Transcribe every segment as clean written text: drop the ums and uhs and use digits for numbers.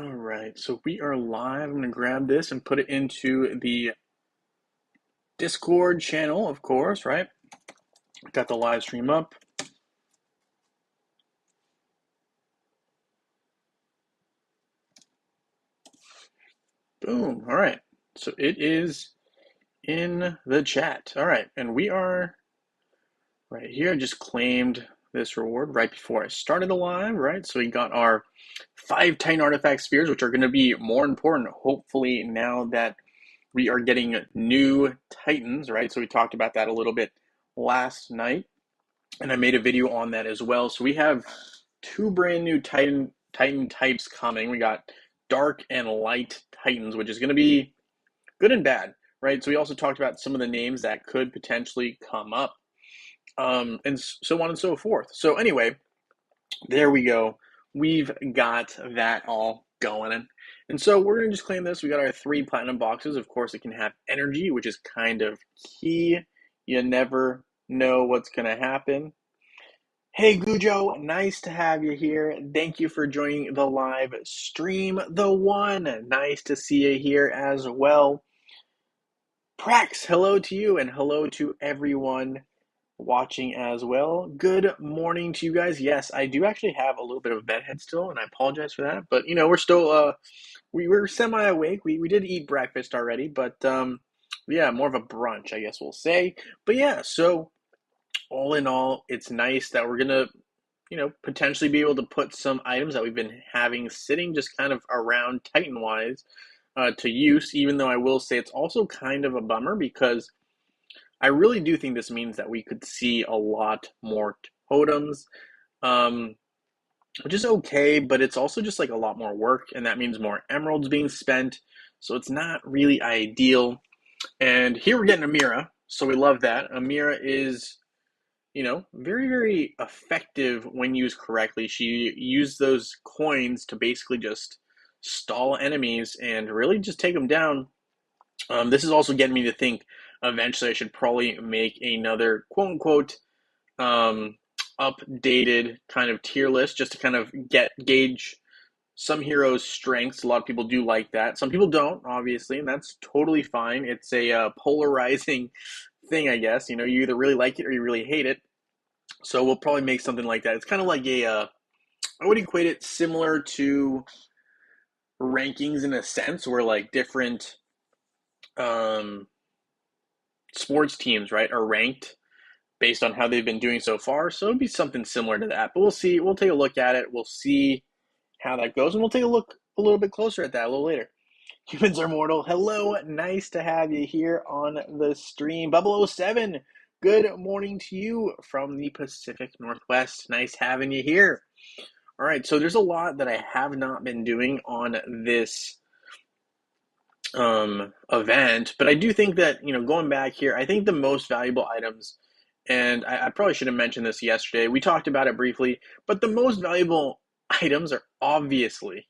All right, so we are live. I'm going to grab this and put it into the Discord channel, of course, right? Got the live stream up. Boom. All right, so it is in the chat. All right, and we are right here. I just claimed this reward right before I started the live, right? So we got our 5 Titan Artifact Spheres, which are going to be more important, hopefully, now that we are getting new Titans, right? So we talked about that a little bit last night, and I made a video on that as well. So we have 2 brand new Titan types coming. We got Dark and Light Titans, which is going to be good and bad, right? So we also talked about some of the names that could potentially come up, and so on and so forth. So anyway, there we go. We've got that all going. And so we're going to just claim this. We got our 3 platinum boxes. Of course, it can have energy, which is kind of key. You never know what's going to happen. Hey Gujo, nice to have you here. Thank you for joining the live stream. The one, nice to see you here as well. Prax, hello to you and hello to everyone watching as well. Good morning to you guys. Yes, I do actually have a little bit of a bedhead still, and I apologize for that. But we're still we were semi-awake. We did eat breakfast already, but yeah, more of a brunch, I guess we'll say. But yeah, so all in all, it's nice that we're gonna potentially be able to put some items that we've been having sitting just kind of around Titan-wise to use, even though I will say it's also kind of a bummer because I really do think this means that we could see a lot more totems, um, which is okay, but it's also just like a lot more work, and that means more emeralds being spent, so it's not really ideal. And here we're getting Amira, so we love that. Amira is very, very effective when used correctly. She used those coins to basically just stall enemies and really just take them down. This is also getting me to think eventually I should probably make another quote unquote um, updated kind of tier list just to kind of gauge some heroes' strengths. A lot of people do like that. Some people don't, obviously, and that's totally fine. It's a polarizing thing, I guess. You either really like it or you really hate it. So we'll probably make something like that. It's kind of like I would equate it similar to rankings in a sense, where like different um, sports teams, right, are ranked based on how they've been doing so far. So it'd be something similar to that. But we'll see. We'll take a look at it. We'll see how that goes, and we'll take a look a little bit closer at that a little later. Humans are mortal. Hello, nice to have you here on the stream. Bubble07, good morning to you from the Pacific Northwest. Nice having you here. All right, so there's a lot that I have not been doing on this event, but I do think that, going back here, I think the most valuable items, and I probably should have mentioned this yesterday, we talked about it briefly, but the most valuable items are obviously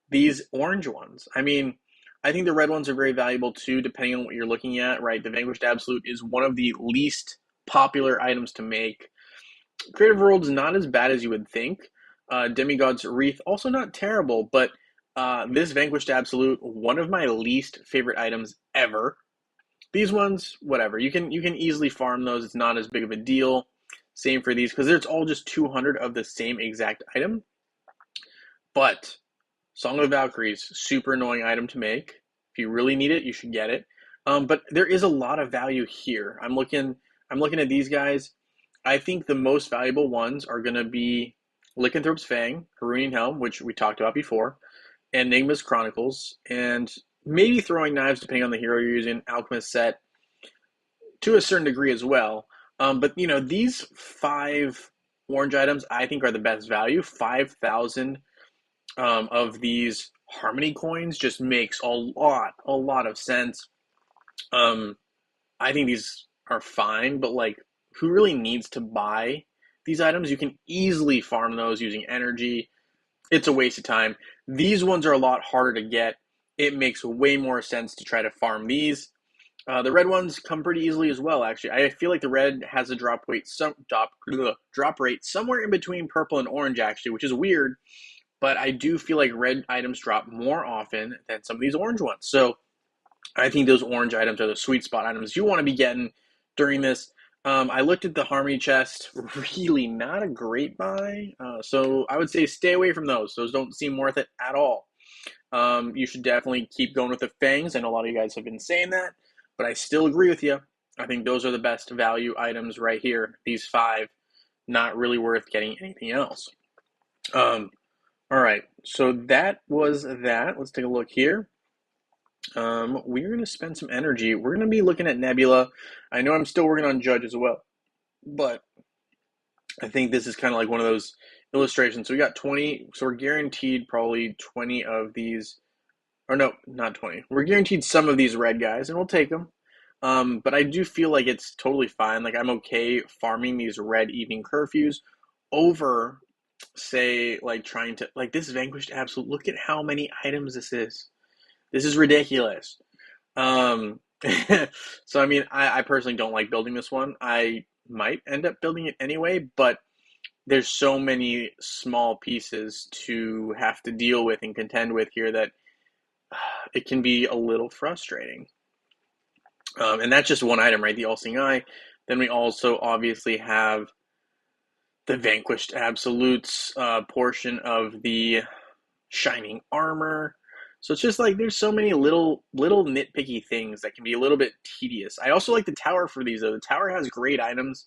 these orange ones. I mean, I think the red ones are very valuable too, depending on what you're looking at, right? The Vanquished Absolute is one of the least popular items to make. Creative World's not as bad as you would think. Demigod's Wreath, also not terrible, but this Vanquished Absolute, one of my least favorite items ever. These ones, whatever. You can easily farm those. It's not as big of a deal. Same for these, because it's all just 200 of the same exact item. But Song of the Valkyries, super annoying item to make. If you really need it, you should get it. But there is a lot of value here. I'm looking at these guys. I think the most valuable ones are going to be Lycanthrope's Fang, Harunian Helm, which we talked about before, Enigma's Chronicles, and maybe Throwing Knives, depending on the hero you're using, Alchemist Set, to a certain degree as well. But, these 5 orange items I think are the best value. 5,000 of these Harmony coins just makes a lot of sense. I think these are fine, but like, who really needs to buy these items? You can easily farm those using energy. It's a waste of time. These ones are a lot harder to get. It makes way more sense to try to farm these. The red ones come pretty easily as well, actually. I feel like the red has a drop rate somewhere in between purple and orange, actually, which is weird. but I do feel like red items drop more often than some of these orange ones. So I think those orange items are the sweet spot items you want to be getting during this. I looked at the Harmony chest, really not a great buy. So I would say stay away from those. Those don't seem worth it at all. You should definitely keep going with the fangs. I know a lot of you guys have been saying that, but I still agree with you. I think those are the best value items right here. These 5, not really worth getting anything else. All right, so that was that. Let's take a look here. We're going to spend some energy. We're going to be looking at Nebula. I know I'm still working on Judge as well, but I think this is kind of like one of those illustrations. So we got 20, so we're guaranteed probably 20 of these, or no, not 20. We're guaranteed some of these red guys, and we'll take them. But I do feel like it's totally fine. Like I'm okay farming these red evening curfews over, say, like trying to, like this Vanquished Absolute. Look at how many items this is. This is ridiculous. Um, so I mean, I personally don't like building this one. I might end up building it anyway, but there's so many small pieces to have to deal with and contend with here that it can be a little frustrating. And that's just one item, right? The All-Seeing Eye. Then we also obviously have the Vanquished Absolutes portion of the Shining Armor. So it's just like there's so many little nitpicky things that can be a little bit tedious. I also like the tower for these though. The tower has great items.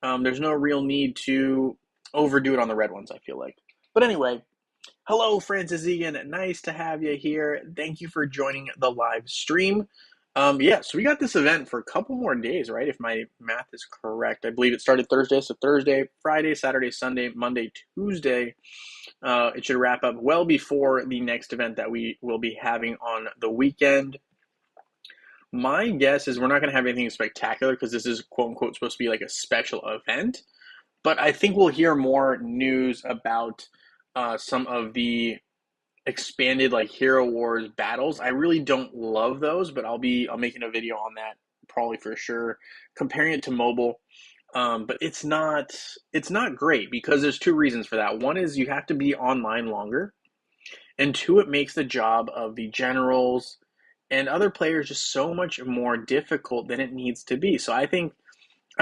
There's no real need to overdo it on the red ones, I feel like. But anyway, hello Francis Egan. Nice to have you here. Thank you for joining the live stream. Yeah, so we got this event for a couple more days, right? If my math is correct. I believe it started Thursday, so Thursday, Friday, Saturday, Sunday, Monday, Tuesday. It should wrap up well before the next event that we will be having on the weekend. My guess is we're not going to have anything spectacular because this is quote unquote supposed to be like a special event. But I think we'll hear more news about some of the expanded like Hero Wars battles. I really don't love those, but I'm making a video on that probably for sure, comparing it to mobile. But it's not great because there's 2 reasons for that. One is you have to be online longer, and 2, it makes the job of the generals and other players just so much more difficult than it needs to be. So I'm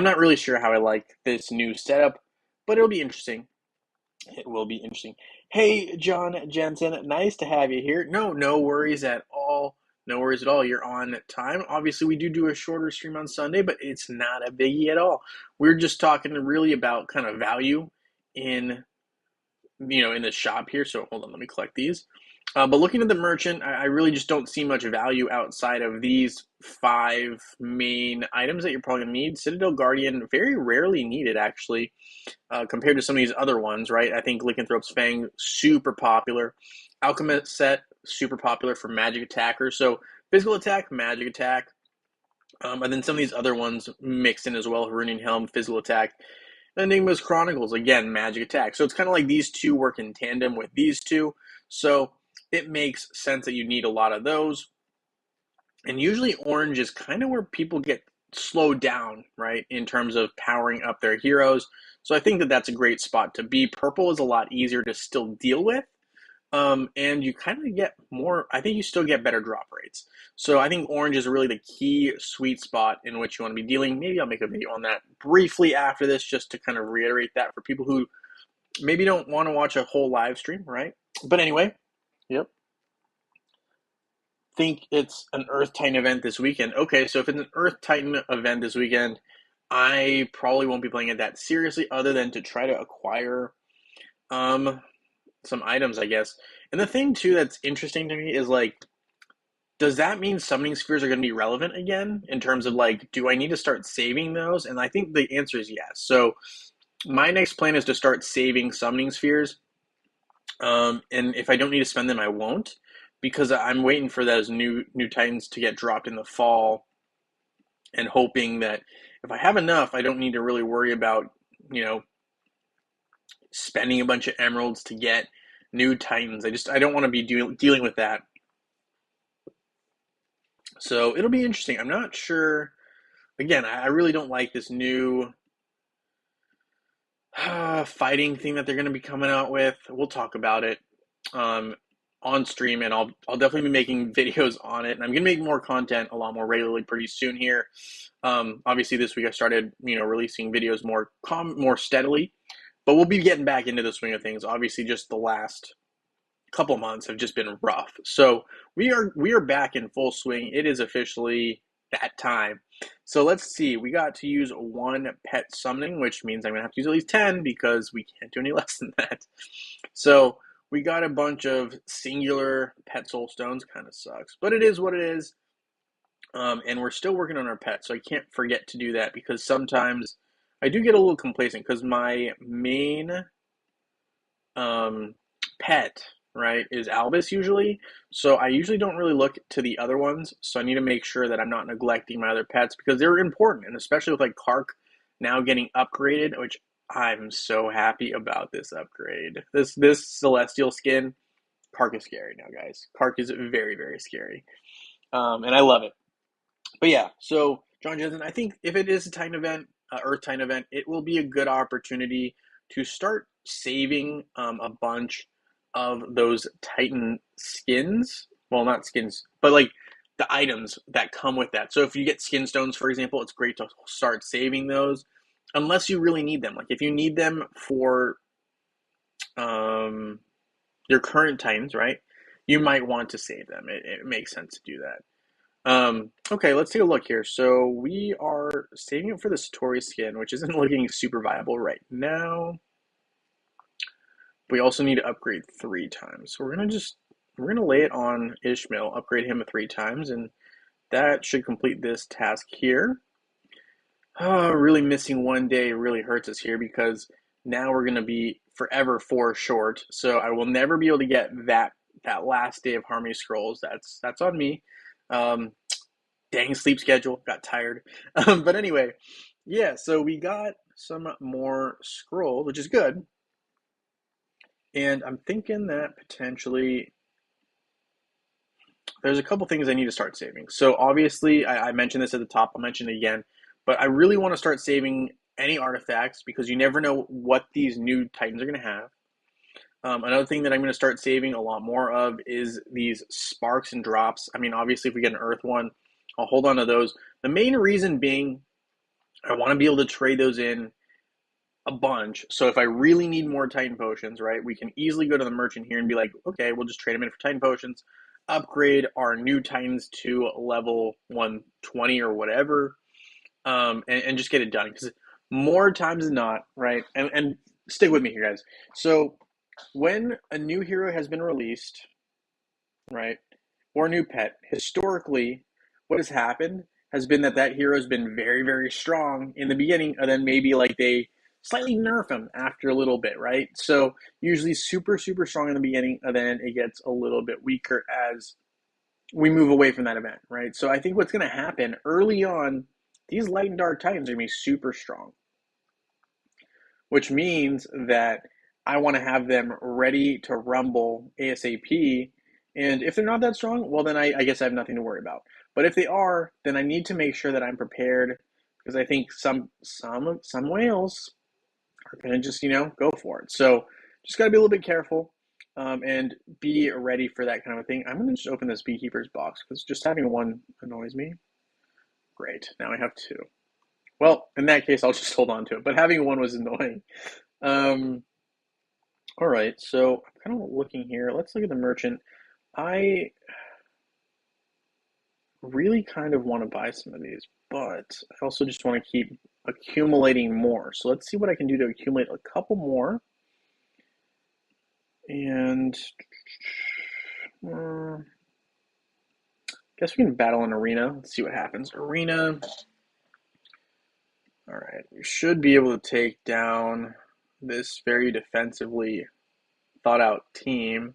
not really sure how I like this new setup, but it'll be interesting. It will be interesting. Hey, John Jensen, nice to have you here. No worries at all. No worries at all. You're on time. Obviously, we do a shorter stream on Sunday, but it's not a biggie at all. We're just talking really about kind of value in, in the shop here. So hold on, let me collect these. But looking at the merchant, I really just don't see much value outside of these 5 main items that you're probably going to need. Citadel Guardian, very rarely needed, actually, compared to some of these other ones, right? I think Lycanthrope's Fang, super popular. Alchemist set, super popular for magic attackers. So physical attack, magic attack. And then some of these other ones mixed in as well. Runion Helm, physical attack. Enigma's Chronicles, again, magic attack. So it's kind of like these 2 work in tandem with these 2. So it makes sense that you need a lot of those. And usually orange is kind of where people get slowed down, right, in terms of powering up their heroes. So I think that that's a great spot to be. Purple is a lot easier to still deal with. And you kind of get more, I think you still get better drop rates. So I think orange is really the key sweet spot in which you want to be dealing. Maybe I'll make a video on that briefly after this just to kind of reiterate that for people who maybe don't want to watch a whole live stream, right? But anyway, yep. Think it's an Earth Titan event this weekend. Okay, so if it's an Earth Titan event this weekend, I probably won't be playing it that seriously other than to try to acquire some items, I guess. And the thing too that's interesting to me is like, does that mean summoning spheres are going to be relevant again in terms of like, do I need to start saving those? And I think the answer is yes. So my next plan is to start saving summoning spheres. And if I don't need to spend them, I won't, because I'm waiting for those new Titans to get dropped in the fall, and hoping that if I have enough, I don't need to really worry about spending a bunch of emeralds to get new Titans. I don't want to be dealing with that. So it'll be interesting. I'm not sure. Again, I really don't like this new fighting thing that they're going to be coming out with. We'll talk about it. on stream, and I'll definitely be making videos on it, and I'm gonna make more content a lot more regularly pretty soon here. Obviously, this week I started releasing videos more steadily, but we'll be getting back into the swing of things. Obviously, just the last couple months have just been rough, so we are back in full swing. It is officially that time. So let's see. We got to use one pet summoning, which means I'm gonna have to use at least 10 because we can't do any less than that. So we got a bunch of singular pet soul stones. Kind of sucks, but it is what it is. And we're still working on our pet, so I can't forget to do that because sometimes I do get a little complacent because my main pet, right, is Albus usually. So I usually don't really look to the other ones. So I need to make sure that I'm not neglecting my other pets because they're important, and especially with like Kark now getting upgraded, which I'm so happy about this upgrade. This celestial skin, Kark is scary now, guys. Kark is very, very scary. And I love it. But yeah, so John Jensen, I think if it is a Titan event, Earth Titan event, it will be a good opportunity to start saving a bunch of those Titan skins. Well, not skins, but like the items that come with that. So if you get skin stones, for example, it's great to start saving those, unless you really need them. Like if you need them for um, your current Titans, right? You might want to save them. It makes sense to do that. Okay, let's take a look here. So we are saving it for the Satori skin, which isn't looking super viable right now. We also need to upgrade 3 times. So we're gonna lay it on Ishmael, upgrade him 3 times, and that should complete this task here. Really missing one day really hurts us here because now we're gonna be forever 4 short. So I will never be able to get that last day of Harmony Scrolls. That's on me. Um, Dang sleep schedule, got tired. But anyway, yeah, so we got some more scroll, which is good. And I'm thinking that potentially there's a couple things I need to start saving. So obviously, I mentioned this at the top, I'll mention it again, but I really want to start saving any artifacts because you never know what these new Titans are going to have. Another thing that I'm going to start saving a lot more of is these sparks and drops. I mean, obviously, if we get an Earth one, I'll hold on to those. The main reason being I want to be able to trade those in a bunch. So if I really need more Titan potions, right, we can easily go to the merchant here and be like, okay, we'll just trade them in for Titan potions, upgrade our new Titans to level 120 or whatever, and just get it done. Because more times than not, right, and stick with me here, guys. So when a new hero has been released, right, or a new pet, historically, what has happened has been that hero has been very, very strong in the beginning, and then maybe like they slightly nerf him after a little bit, right? So usually super, super strong in the beginning, and then it gets a little bit weaker as we move away from that event, right? So I think what's going to happen early on, these light and dark titans are going to be super strong, which means that I want to have them ready to rumble ASAP. And if they're not that strong, well, then I guess I have nothing to worry about. But if they are, then I need to make sure that I'm prepared because I think some whales are going to just go for it. So just got to be a little bit careful and be ready for that kind of a thing. I'm going to just open this beekeeper's box because just having one annoys me. Great, now I have 2. Well, in that case, I'll just hold on to it. But having one was annoying. Um, all right, so I'm kind of looking here. Let's look at the merchant. I really kind of want to buy some of these, but I also just want to keep accumulating more. So let's see what I can do to accumulate a couple more. And I guess we can battle an arena. Let's see what happens. Arena. All right, we should be able to take down this very defensively thought out team,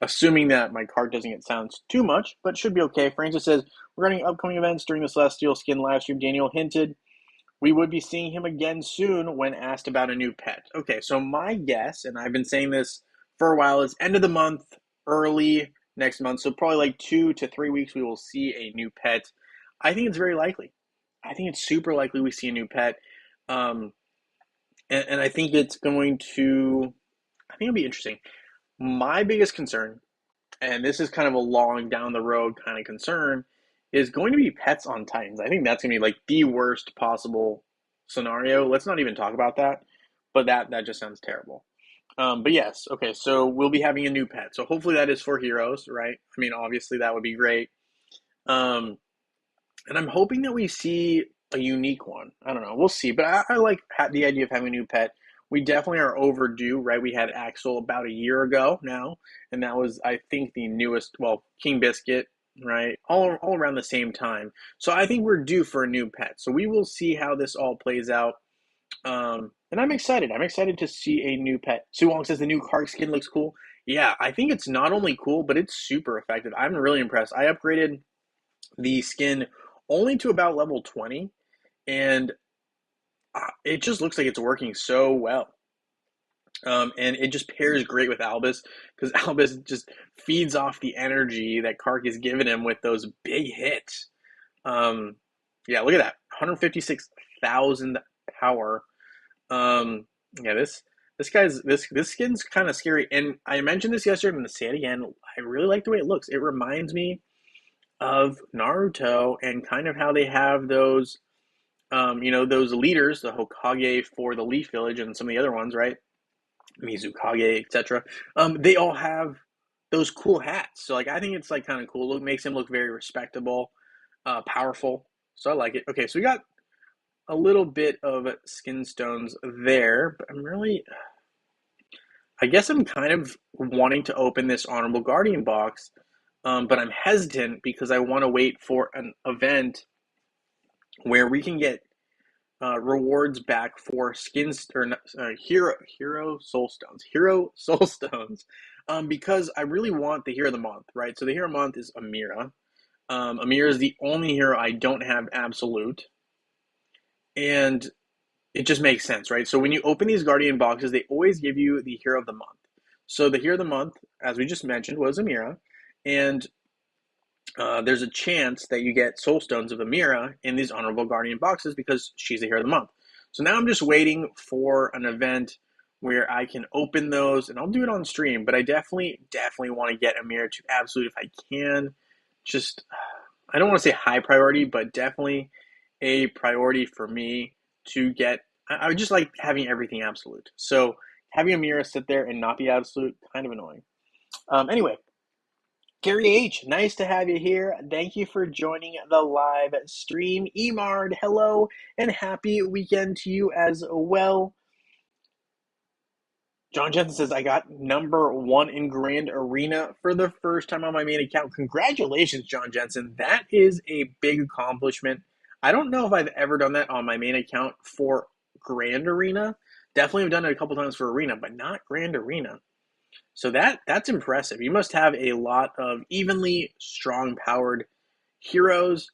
assuming that my card doesn't get silenced too much, but it should be okay. Francis says, regarding upcoming events during the Celestial Skin livestream, Daniel hinted we would be seeing him again soon when asked about a new pet. Okay, so my guess, and I've been saying this for a while, is end of the month, early next month, so probably like 2 to 3 weeks we will see a new pet. I think it's very likely. I think it's super likely we see a new pet. And I think it's going to, I think it'll be interesting. My biggest concern, and this is kind of a long down the road kind of concern, is going to be pets on Titans. I think that's going to be like the worst possible scenario. Let's not even talk about that, but that just sounds terrible. But yes, okay, so we'll be having a new pet. So hopefully that is for heroes, right? I mean, obviously that would be great. Um, and I'm hoping that we see a unique one. I don't know. We'll see. But I like the idea of having a new pet. We definitely are overdue, right? We had Axel about a year ago now, and that was, I think, the newest. Well, King Biscuit, right? All around the same time. So I think we're due for a new pet. So we will see how this all plays out. And I'm excited. I'm excited to see a new pet. Sue Wong says the new Kark skin looks cool. Yeah, I think it's not only cool, but it's super effective. I'm really impressed. I upgraded the skin only to about level 20, and it just looks like it's working so well. And it just pairs great with Albus because Albus just feeds off the energy that Kark is giving him with those big hits. Um, yeah, look at that, 156,000 power. Yeah, this skin's kind of scary, and I mentioned this yesterday. I'm gonna say it again. I really like the way it looks. It reminds me of Naruto and kind of how they have those, those leaders, the Hokage for the Leaf Village and some of the other ones, right? Mizukage, etc. They all have those cool hats. So like, I think it's like kind of cool. It makes him look very respectable, powerful. So I like it. Okay, so we got a little bit of skin stones there, but I guess I'm kind of wanting to open this Honorable Guardian box, but I'm hesitant because I want to wait for an event where we can get rewards back for skins or hero soul stones, because I really want the hero of the month, right? So the hero of the month is Amira. Amira is the only hero I don't have absolute, and it just makes sense, right? So when you open these Guardian boxes, they always give you the hero of the month. So the hero of the month, as we just mentioned, was Amira, and there's a chance that you get Soul Stones of Amira in these Honorable Guardian boxes because she's the hero of the month. So now I'm just waiting for an event where I can open those, and I'll do it on stream. But I definitely want to get Amira to absolute if I can. Just, I don't want to say high priority, but definitely a priority for me to get. I would just like having everything absolute. So having Amira sit there and not be absolute, kind of annoying. Anyway, Gary H, nice to have you here. Thank you for joining the live stream. Emard, hello, and happy weekend to you as well. John Jensen says, I got #1 in Grand Arena for the first time on my main account. Congratulations, John Jensen. That is a big accomplishment. I don't know if I've ever done that on my main account for Grand Arena. Definitely have done it a couple times for Arena, but not Grand Arena. So that's impressive. You must have a lot of evenly strong powered heroes.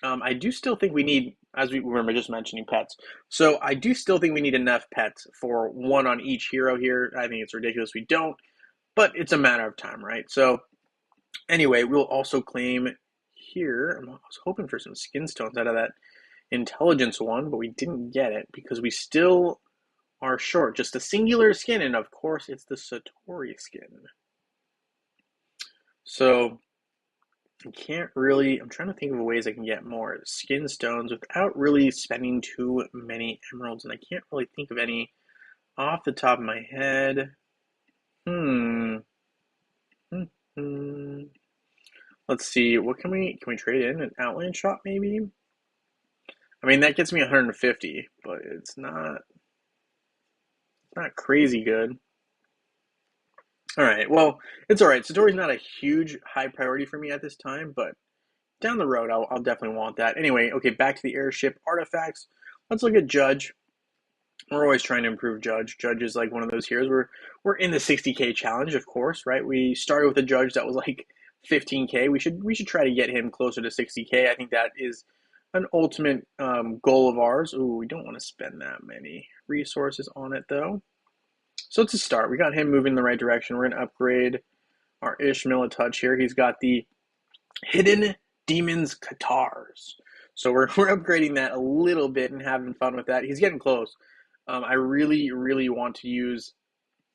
I do still think we need, as we remember just mentioning pets. So I do still think we need enough pets for one on each hero here. I think it's ridiculous we don't, but it's a matter of time, right? So anyway, we'll also claim here. I was hoping for some skin stones out of that intelligence one, but we didn't get it because we still are short. Just a singular skin, and of course it's the Satori skin. So I can't really, I'm trying to think of ways I can get more skin stones without really spending too many emeralds, and I can't really think of any off the top of my head. Hmm. Hmm. Let's see. What can we trade in? An outland shop maybe? I mean, that gets me 150, but it's not crazy good. All right. Well, it's all right. Satori's not a huge high priority for me at this time, but down the road, I'll definitely want that. Anyway, okay, back to the airship artifacts. Let's look at Judge. We're always trying to improve Judge. Judge is like one of those heroes. We're in the 60K challenge, of course, right? We started with a Judge that was like 15K. We should try to get him closer to 60K. I think that is an ultimate goal of ours. Ooh, we don't want to spend that many resources on it though. So it's a start. We got him moving in the right direction. We're gonna upgrade our Ishmael a touch here. He's got the Hidden Demons Katars. So we're upgrading that a little bit and having fun with that. He's getting close. I really want to use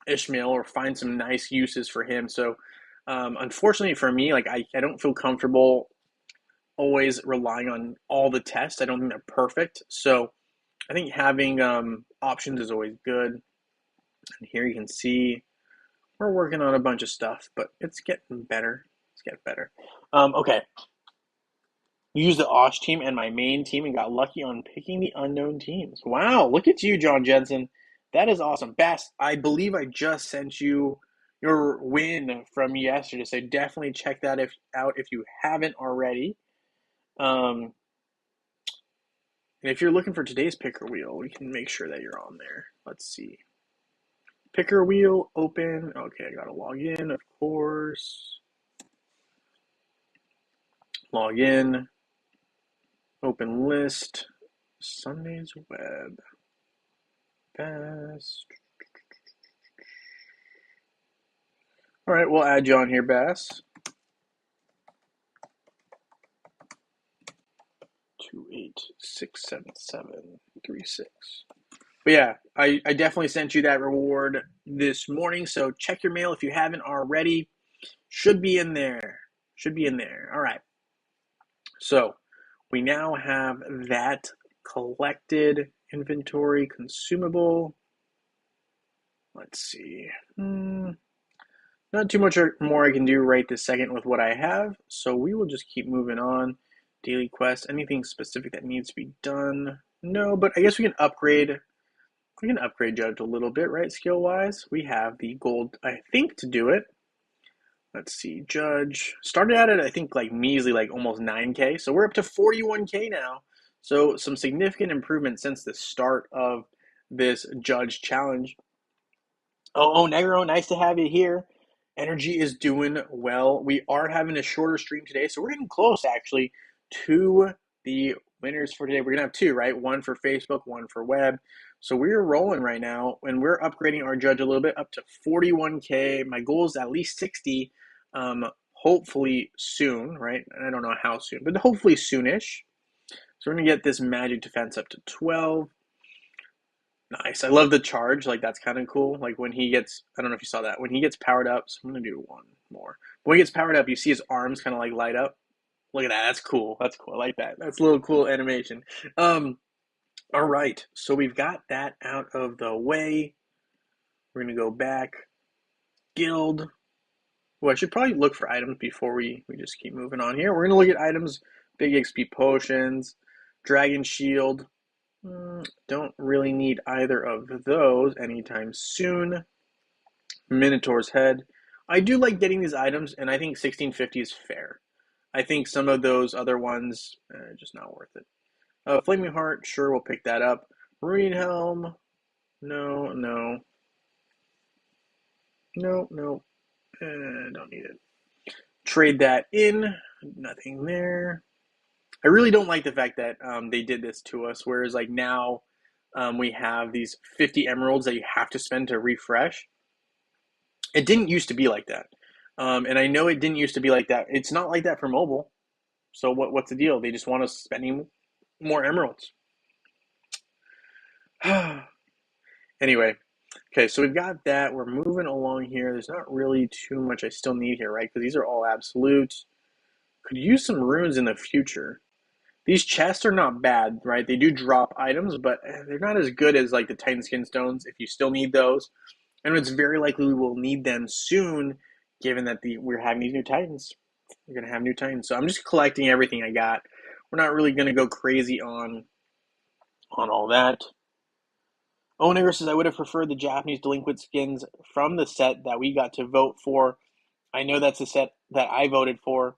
Ishmael or find some nice uses for him. So unfortunately for me, like I don't feel comfortable always relying on all the tests. I don't think they're perfect. So I think having options is always good. And here you can see we're working on a bunch of stuff, but it's getting better. It's getting better. Okay. Use the Osh team and my main team and got lucky on picking the unknown teams. Wow, look at you, John Jensen. That is awesome. Bass, I believe I just sent you your win from yesterday, so definitely check that out if you haven't already. Um, and if you're looking for today's picker wheel, we can make sure that you're on there. Let's see. Picker wheel open. Okay, I gotta log in, of course. Log in. Open list. Sunday's web. Bass. All right, we'll add you on here, Bass. 2867736. But yeah, I definitely sent you that reward this morning, so check your mail if you haven't already. Should be in there. Should be in there. All right. So we now have that collected inventory consumable. Let's see. Not too much more I can do right this second with what I have, so we will just keep moving on. Daily quest, anything specific that needs to be done? No, but I guess we can upgrade. We can upgrade Judge a little bit, right? Skill wise, we have the gold, I think, to do it. Let's see, Judge started out at I think like measly, like almost 9K, so we're up to 41K now. So some significant improvement since the start of this Judge challenge. Oh, Negro, nice to have you here. Energy is doing well. We are having a shorter stream today, so we're getting close actually to the winners for today. We're gonna have two, right? One for Facebook, one for web. So we're rolling right now, and we're upgrading our Judge a little bit up to 41K. My goal is at least 60, hopefully soon, right? I don't know how soon, but hopefully soonish. So we're gonna get this magic defense up to 12. Nice. I love the charge. Like that's kind of cool. Like when he gets, I don't know if you saw that. When he gets powered up, so I'm gonna do one more. When he gets powered up, you see his arms kind of like light up. Look at that. That's cool. That's cool. I like that. That's a little cool animation. All right. So we've got that out of the way. We're gonna go back. Guild. Well, I should probably look for items before we just keep moving on here. We're gonna look at items. Big XP potions, Dragon Shield. Don't really need either of those anytime soon. Minotaur's Head. I do like getting these items, and I think 1650 is fair. I think some of those other ones, just not worth it. Flaming Heart, sure, we'll pick that up. Runion Helm, no, no. No, no, don't need it. Trade that in, nothing there. I really don't like the fact that they did this to us, whereas like now we have these 50 emeralds that you have to spend to refresh. It didn't used to be like that. And I know it didn't used to be like that. It's not like that for mobile. So what's the deal? They just want us spending more emeralds. Anyway, okay, so we've got that. We're moving along here. There's not really too much I still need here, right? Because these are all absolutes. Could use some runes in the future. These chests are not bad, right? They do drop items, but they're not as good as like the Titan Skin Stones if you still need those. And it's very likely we will need them soon, given that we're having these new Titans. We're going to have new Titans. So I'm just collecting everything I got. We're not really going to go crazy on all that. Onigger says, I would have preferred the Japanese delinquent skins from the set that we got to vote for. I know that's the set that I voted for.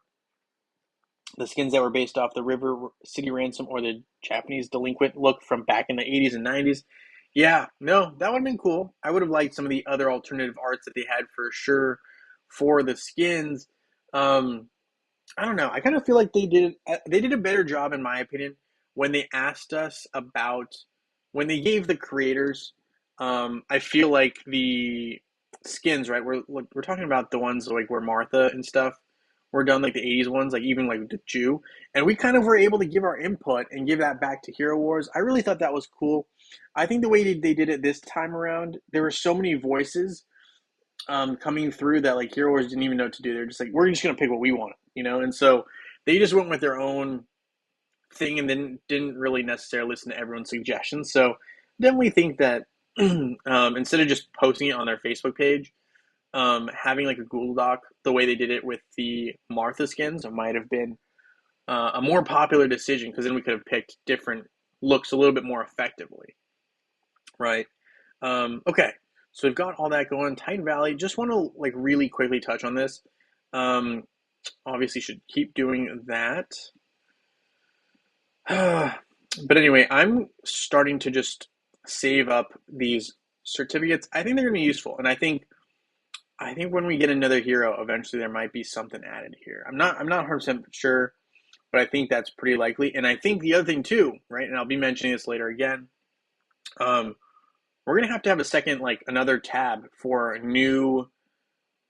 The skins that were based off the River City Ransom or the Japanese delinquent look from back in the 80s and 90s. Yeah, no, that would have been cool. I would have liked some of the other alternative arts that they had for sure for the skins. I don't know. I kind of feel like they did a better job, in my opinion, when they asked us about when they gave the creators. I feel like the skins, right? We're talking about the ones like where Martha and stuff were done, like the 80s ones, like even like the Jew, and we kind of were able to give our input and give that back to Hero Wars. I really thought that was cool. I think the way they did it this time around, there were so many voices coming through that like Hero Wars didn't even know what to do. They're just like, we're just gonna pick what we want, and so they just went with their own thing and then didn't really necessarily listen to everyone's suggestions. So definitely think that instead of just posting it on their Facebook page, having like a Google Doc, the way they did it with the Martha skins, might have been a more popular decision because then we could have picked different looks a little bit more effectively, right? Okay, so we've got all that going. Titan Valley. Just want to like really quickly touch on this. Um, Obviously, should keep doing that. But anyway, I'm starting to just save up these certificates. I think they're going to be useful, and I think when we get another hero, eventually there might be something added here. I'm not 100% sure, but I think that's pretty likely. And I think the other thing too, right? And I'll be mentioning this later again. Um, we're gonna have to have a second, like another tab for new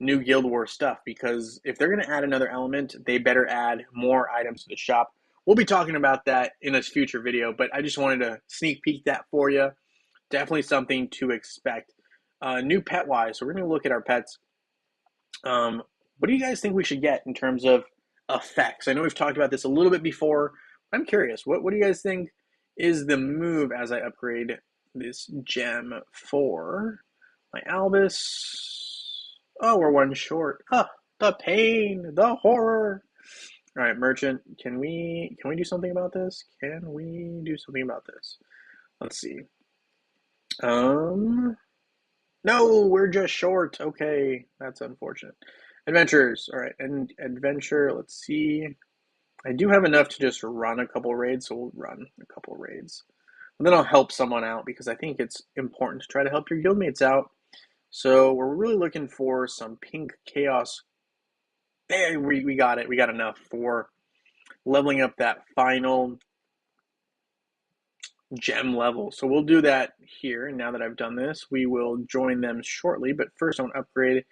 Guild Wars stuff because if they're gonna add another element, they better add more items to the shop. We'll be talking about that in a future video, but I just wanted to sneak peek that for you. Definitely something to expect. New pet wise, so we're gonna look at our pets. What do you guys think we should get in terms of effects? I know we've talked about this a little bit before. I'm curious. What do you guys think is the move as I upgrade this gem for my Albus? Oh, we're one short. Ah, the pain, the horror. All right, merchant. Can we do something about this? Can we do something about this? Let's see. Um, no, we're just short. Okay, that's unfortunate. Adventures. All right, and adventure. Let's see. I do have enough to just run a couple raids, so we'll run a couple raids. And then I'll help someone out because I think it's important to try to help your guildmates out. So we're really looking for some pink chaos. There, we got it. We got enough for leveling up that final gem level. So we'll do that here. And now that I've done this, we will join them shortly. But first, I want to upgrade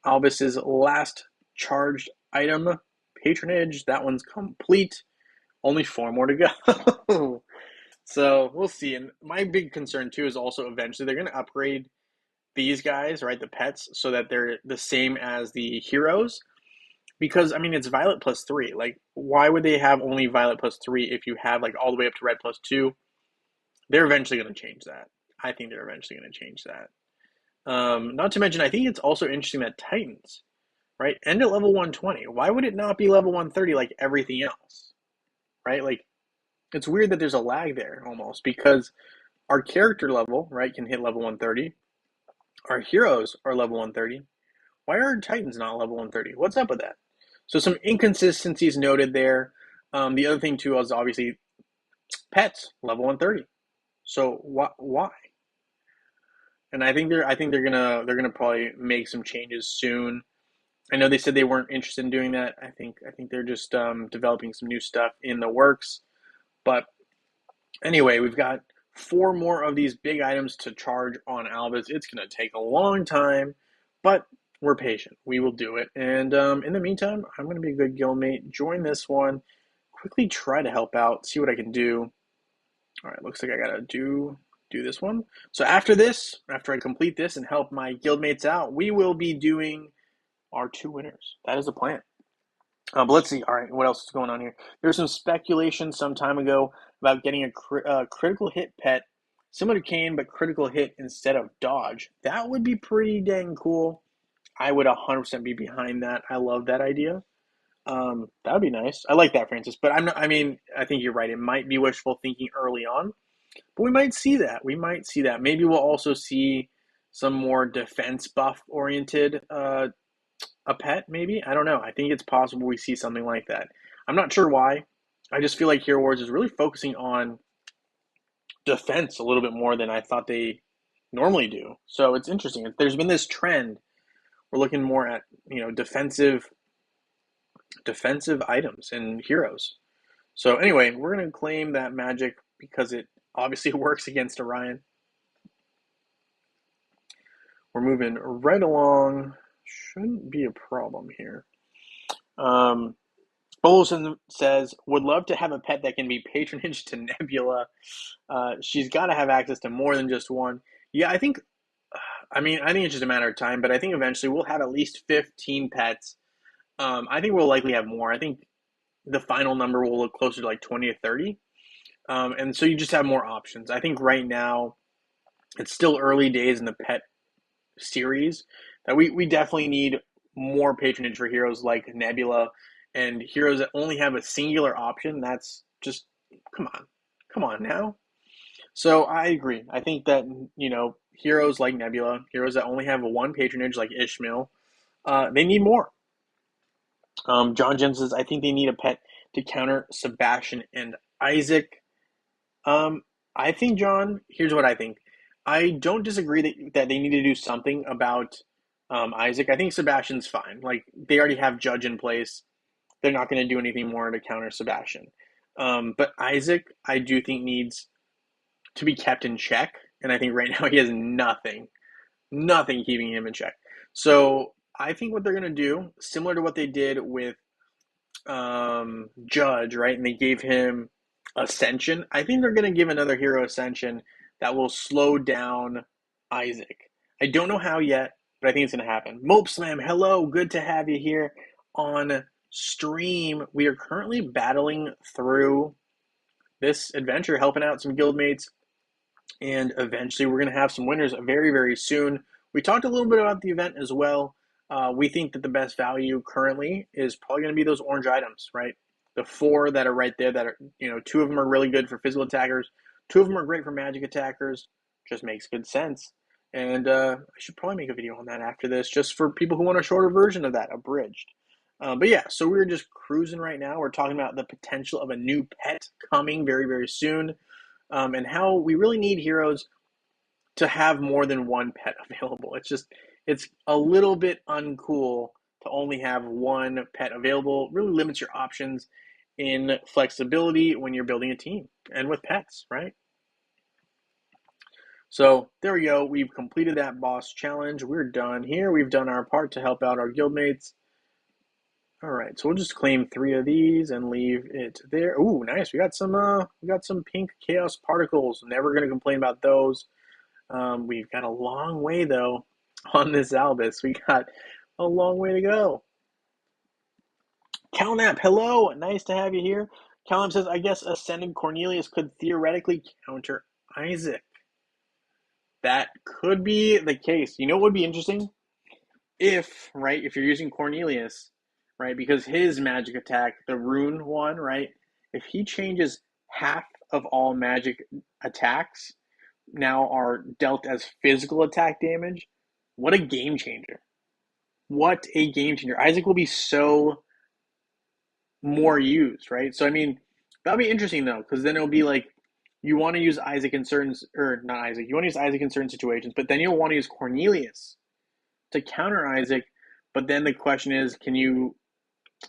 Albus's last charged item, patronage. That one's complete. Only 4 more to go. So we'll see. And my big concern too is also eventually they're going to upgrade these guys, right? The pets, so that they're the same as the heroes. Because I mean, it's Violet +3. Like, why would they have only Violet +3 if you have like all the way up to Red +2? They're eventually going to change that. I think they're eventually going to change that. Not to mention, I think it's also interesting that Titans, right, end at level 120. Why would it not be level 130 like everything else, right? Like, it's weird that there's a lag there almost because our character level, right, can hit level 130. Our heroes are level 130. Why are Titans not level 130? What's up with that? So some inconsistencies noted there. The other thing too is obviously pets level 130. So why? And I think they're gonna probably make some changes soon. I know they said they weren't interested in doing that. I think they're just developing some new stuff in the works. But anyway, we've got 4 more of these big items to charge on Albus. It's gonna take a long time, but we're patient. We will do it. And in the meantime, I'm gonna be a good guildmate. Join this one. Quickly try to help out. See what I can do. All right, looks like I gotta do this one. So after this, after I complete this and help my guildmates out, we will be doing our 2 winners. That is the plan. But let's see. All right, what else is going on here? There's some speculation some time ago about getting a critical hit pet, similar to Kane, but critical hit instead of dodge. That would be pretty dang cool. I would 100% be behind that. I love that idea. That would be nice. I like that, Francis. But I'm not. I mean, I think you're right. It might be wishful thinking early on, but we might see that. We might see that. Maybe we'll also see some more defense buff oriented a pet, maybe. I don't know. I think it's possible we see something like that. I'm not sure why. I just feel like Hero Wars is really focusing on defense a little bit more than I thought they normally do. So it's interesting. There's been this trend. We're looking more at defensive items and heroes. So anyway, we're gonna claim that magic because it obviously works against Orion. We're moving right along. Shouldn't be a problem here. Bolson says, would love to have a pet that can be patronage to Nebula. She's got to have access to more than just one. Yeah, I think I mean, I think it's just a matter of time, but I think eventually we'll have at least 15 pets. I think we'll likely have more. I think the final number will look closer to like 20 to 30. And so you just have more options. I think right now it's still early days in the pet series that we definitely need more patronage for heroes like Nebula and heroes that only have a singular option. That's just come on. Come on now. So I agree. I think that heroes like Nebula, heroes that only have one patronage like Ishmael, they need more. John Jim says I think they need a pet to counter Sebastian and Isaac. Um, I think, John, here's what I think. I don't disagree that they need to do something about Isaac. I think Sebastian's fine. Like, they already have Judge in place. They're not going to do anything more to counter Sebastian. But Isaac, I do think, needs to be kept in check. And I think right now he has nothing keeping him in check. So I think what they're going to do, similar to what they did with Judge, right? And they gave him Ascension. I think they're going to give another hero Ascension that will slow down Isaac. I don't know how yet, but I think it's going to happen. Mope Slam, hello. Good to have you here on stream. We are currently battling through this adventure, helping out some guildmates, and eventually we're going to have some winners very, very soon. We talked a little bit about the event as well. We think that the best value currently is probably going to be those orange items, right? The four that are right there that are, two of them are really good for physical attackers. Two of them are great for magic attackers. Just makes good sense. And I should probably make a video on that after this, just for people who want a shorter version of that, abridged. But yeah, so we're just cruising right now. We're talking about the potential of a new pet coming very, very soon. And how we really need heroes to have more than one pet available. It's a little bit uncool to only have one pet available. It really limits your options in flexibility when you're building a team and with pets, right? So there we go. We've completed that boss challenge. We're done here. We've done our part to help out our guildmates. All right, so we'll just claim 3 of these and leave it there. Ooh, nice. We got some pink chaos particles. Never gonna complain about those. We've got a long way though on this Albus. We got a long way to go. Calnap, hello. Nice to have you here. Calnap says, I guess Ascended Cornelius could theoretically counter Isaac. That could be the case. You know what would be interesting? If you're using Cornelius, right, because his magic attack, the rune one, right, if he changes half of all magic attacks now are dealt as physical attack damage, what a game changer. What a game changer. Isaac will be so more used, right? So, I mean, that'll be interesting though, because then it'll be like you want to use Isaac in certain, or not Isaac, you want to use Isaac in certain situations, but then you'll want to use Cornelius to counter Isaac. But then the question is, can you?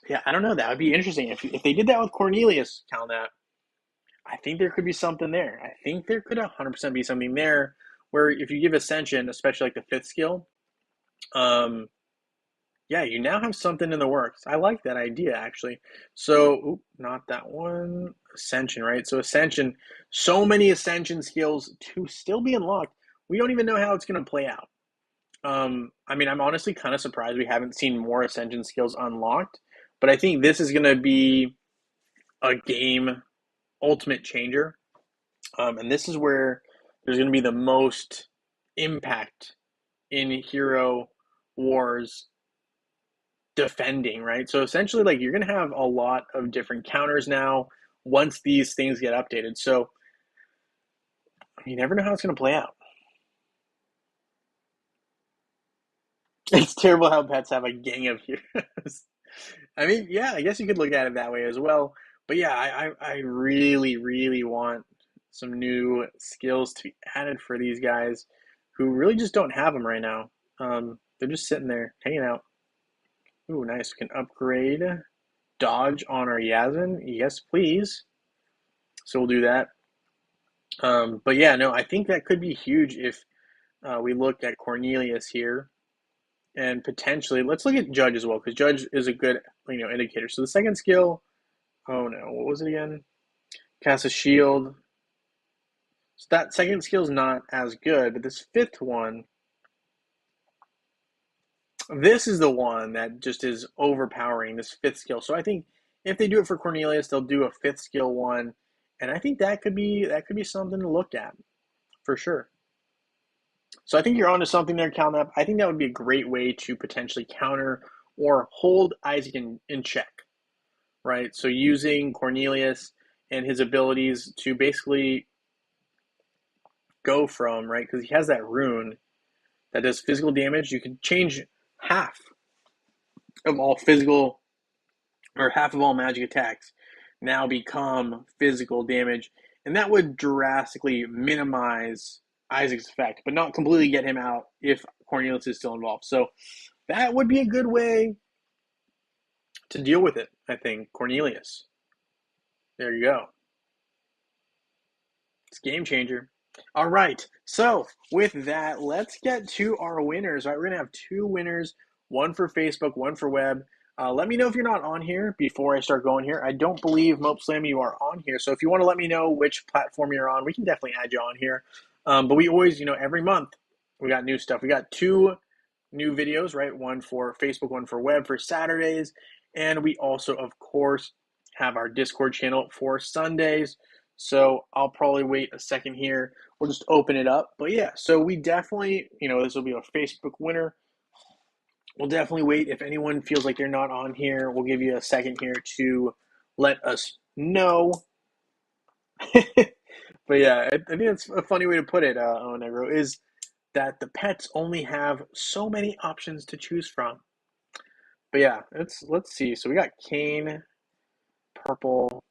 Yeah, I don't know. That would be interesting if they did that with Cornelius, Calnat. I think there could be something there. I think there could 100% be something there where if you give Ascension, especially like the fifth skill, um, yeah, you now have something in the works. I like that idea actually. So, not that one. Ascension, right? So Ascension, so many Ascension skills to still be unlocked. We don't even know how it's going to play out. I mean, I'm honestly kind of surprised we haven't seen more Ascension skills unlocked, but I think this is going to be a game ultimate changer. And this is where there's going to be the most impact in Hero Wars defending, right? So essentially, like, you're going to have a lot of different counters now once these things get updated. So you never know how it's going to play out. It's terrible how pets have a gang of heroes. I mean, yeah, I guess you could look at it that way as well. But yeah, I really, really want some new skills to be added for these guys who really just don't have them right now. They're just sitting there, hanging out. Ooh, nice. We can upgrade dodge on our Yasmin. Yes, please. So we'll do that. But yeah, no, I think that could be huge if we look at Cornelius here. And potentially, let's look at Judge as well, because Judge is a good, indicator. So the second skill, oh no, what was it again? Cast a shield. So that second skill is not as good, but this fifth one, This is the one that just is overpowering, this fifth skill. So I think if they do it for Cornelius, they'll do a fifth skill one, and I think that could be something to look at for sure. So I think you're onto something there, Calnap. I think that would be a great way to potentially counter or hold Isaac in check, right? So using Cornelius and his abilities to basically go from, right, because he has that rune that does physical damage. You can change half of all physical or half of all magic attacks now become physical damage, and that would drastically minimize Isaac's effect, but not completely get him out if Cornelius is still involved. So that would be a good way to deal with it, I think. Cornelius. There you go. It's a game changer. All right. So with that, let's get to our winners. All right, we're gonna have two winners, one for Facebook, one for web. Let me know if you're not on here before I start going here. I don't believe Mope Slam you are on here. So if you want to let me know which platform you're on, we can definitely add you on here. But we always, every month we got new stuff. We got two new videos, right? One for Facebook, one for web for Saturdays. And we also, of course, have our Discord channel for Sundays. So I'll probably wait a second here. We'll just open it up. But yeah, so we definitely, this will be a Facebook winner. We'll definitely wait. If anyone feels like they're not on here, we'll give you a second here to let us know. But yeah, I think it's a funny way to put it, Onegro, is that the pets only have so many options to choose from. But yeah, let's see. So we got Kane, purple.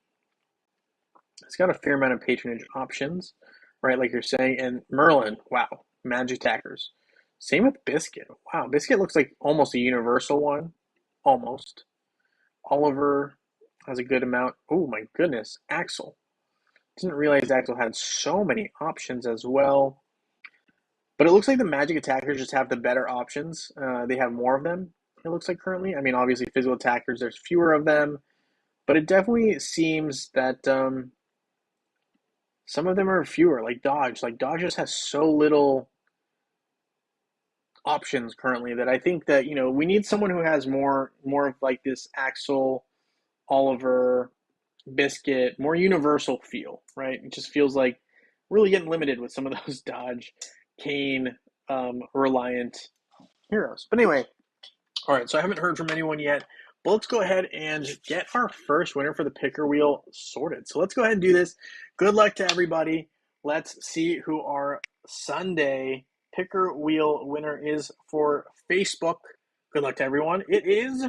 It's got a fair amount of patronage options, right? Like you're saying, and Merlin. Wow, magic attackers. Same with Biscuit. Wow, Biscuit looks like almost a universal one, almost. Oliver has a good amount. Oh my goodness, Axel. Didn't realize Axel had so many options as well. But it looks like the magic attackers just have the better options. They have more of them, it looks like currently. I mean, obviously, physical attackers, there's fewer of them. But it definitely seems that some of them are fewer, like Dodge. Like, Dodge just has so little options currently that I think that, we need someone who has more of like this Axel, Oliver, Biscuit, more universal feel, right? It just feels like really getting limited with some of those Dodge, Kane, reliant heroes. But anyway, all right, so I haven't heard from anyone yet, but let's go ahead and get our first winner for the picker wheel sorted. So let's go ahead and do this. Good luck to everybody. Let's see who our Sunday picker wheel winner is for Facebook. Good luck to everyone. It is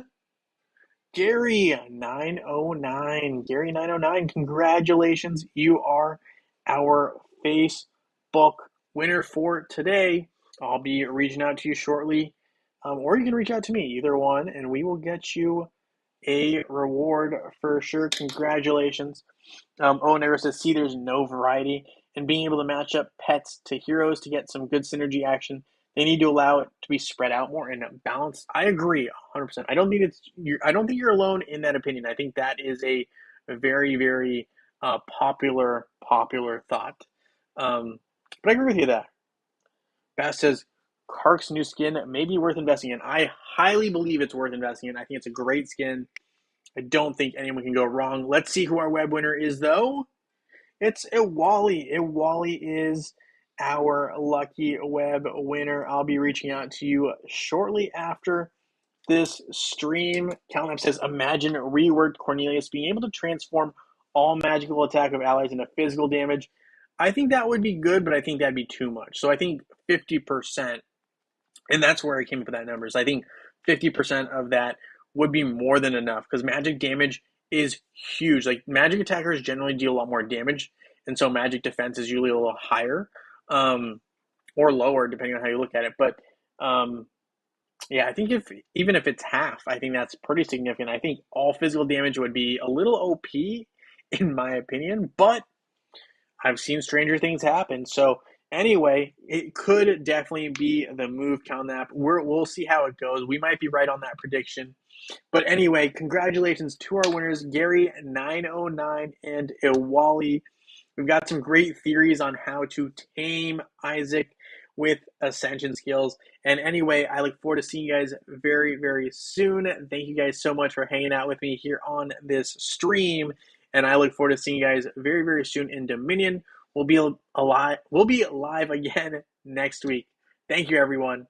Gary909. Gary909, congratulations. You are our Facebook winner for today. I'll be reaching out to you shortly, or you can reach out to me, either one, and we will get you a reward for sure. Congratulations. Never says, see, there's no variety. And being able to match up pets to heroes to get some good synergy action, they need to allow it to be spread out more and balanced. I agree 100%. I don't think you're alone in that opinion. I think that is a very, very popular thought. But I agree with you there. Bass says, Kark's new skin may be worth investing in. I highly believe it's worth investing in. I think it's a great skin. I don't think anyone can go wrong. Let's see who our web winner is, though. It's Iwali. Iwali is our lucky web winner. I'll be reaching out to you shortly after this stream. Calnap says, imagine reworked Cornelius being able to transform all magical attack of allies into physical damage. I think that would be good, but I think that'd be too much. So I think 50%, and that's where I came up with that number. I think 50% of that would be more than enough because magic damage is huge. Like, magic attackers generally deal a lot more damage, and so magic defense is usually a little higher, or lower depending on how you look at it. But yeah, I think even if it's half, I think that's pretty significant. I think all physical damage would be a little OP in my opinion, but I've seen stranger things happen. So anyway, it could definitely be the move, Calnap. We'll see how it goes. We might be right on that prediction. But anyway, congratulations to our winners, Gary909 and Iwali. We've got some great theories on how to tame Isaac. with Ascension skills. And anyway, I look forward to seeing you guys very, very soon. Thank you guys so much for hanging out with me here on this stream. And I look forward to seeing you guys very, very soon in Dominion. We'll be alive. We'll be live again next week. Thank you, everyone.